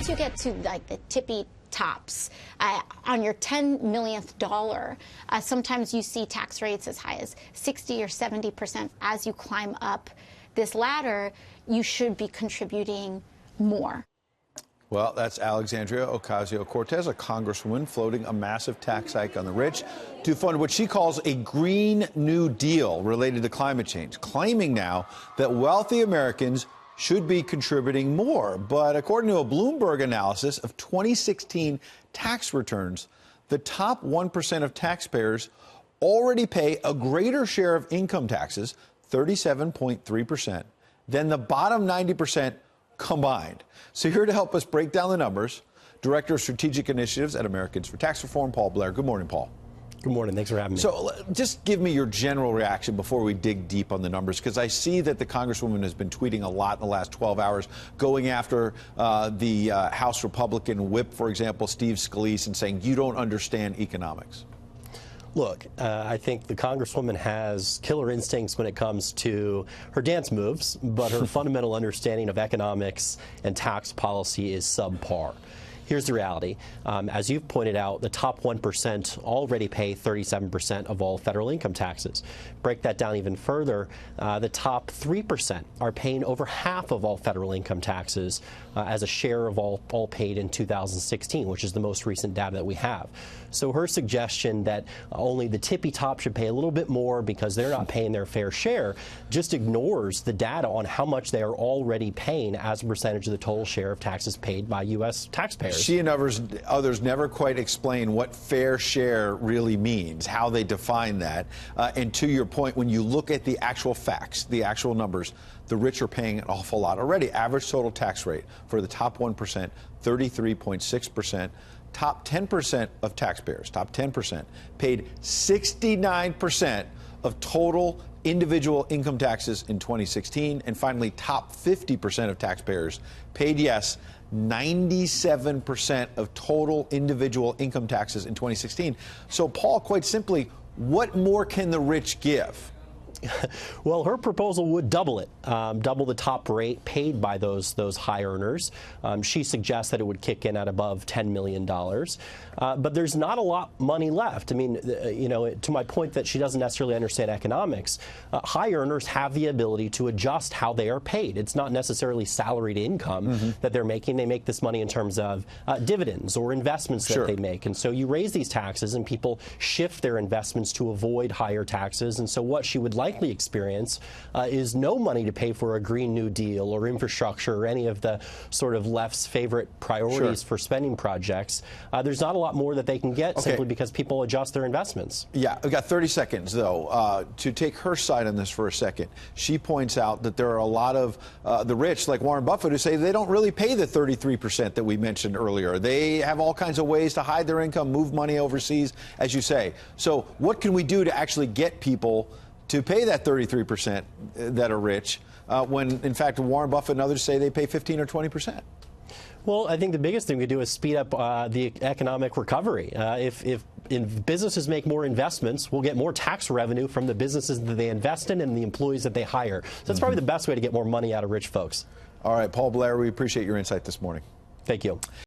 once you get to like the tippy tops, on your $10 millionth dollar, sometimes you see tax rates as high as 60 or 70%. As you climb up this ladder, you should be contributing more. Well, that's Alexandria Ocasio-Cortez, a congresswoman floating a massive tax hike on the rich to fund what she calls a Green New Deal related to climate change, claiming now that wealthy Americans should be contributing more. But according to a Bloomberg analysis of 2016 tax returns, the top 1% of taxpayers already pay a greater share of income taxes, 37.3%, than the bottom 90% combined. So here to help us break down the numbers, Director of Strategic Initiatives at Americans for Tax Reform, Paul Blair. Good morning, Paul. Good morning. Thanks for having me. So just give me your general reaction before we dig deep on the numbers, because I see that the Congresswoman has been tweeting a lot in the last 12 hours, going after the House Republican whip, for example, Steve Scalise, and saying you don't understand economics. Look, I think the Congresswoman has killer instincts when it comes to her dance moves, but her fundamental understanding of economics and tax policy is subpar. Here's the reality. As you've pointed out, the top 1% already pay 37% of all federal income taxes. Break that down even further, the top 3% are paying over half of all federal income taxes as a share of all paid in 2016, which is the most recent data that we have. So her suggestion that only the tippy top should pay a little bit more because they're not paying their fair share just ignores the data on how much they are already paying as a percentage of the total share of taxes paid by U.S. taxpayers. She and others never quite explain what fair share really means, how they define that. And to your point, when you look at the actual facts, the actual numbers, the rich are paying an awful lot already. Average total tax rate for the top 1%, 33.6%. Top 10% of taxpayers, top 10%, paid 69% of total individual income taxes in 2016. And finally, top 50% of taxpayers paid, yes, 97% of total individual income taxes in 2016. So, Paul, quite simply, what more can the rich give? Well, her proposal would double it, double the top rate paid by those high earners. She suggests that it would kick in at above $10 million. But there's not a lot of money left. I mean, to my point that she doesn't necessarily understand economics, high earners have the ability to adjust how they are paid. It's not necessarily salaried income that they're making. They make this money in terms of dividends or investments that they make. And so you raise these taxes and people shift their investments to avoid higher taxes. And so what she would likely experience is no money to pay for a Green New Deal or infrastructure or any of the sort of left's favorite priorities for spending projects. There's not a lot more that they can get simply because people adjust their investments. Yeah, I've got 30 seconds, though, to take her side on this for a second. She points out that there are a lot of the rich, like Warren Buffett, who say they don't really pay the 33% that we mentioned earlier. They have all kinds of ways to hide their income, move money overseas, as you say. So what can we do to actually get people to pay that 33% that are rich when, in fact, Warren Buffett and others say they pay 15 or 20%? Well, I think the biggest thing we do is speed up the economic recovery. If businesses make more investments, we'll get more tax revenue from the businesses that they invest in and the employees that they hire. So that's probably the best way to get more money out of rich folks. All right, Paul Blair, we appreciate your insight this morning. Thank you.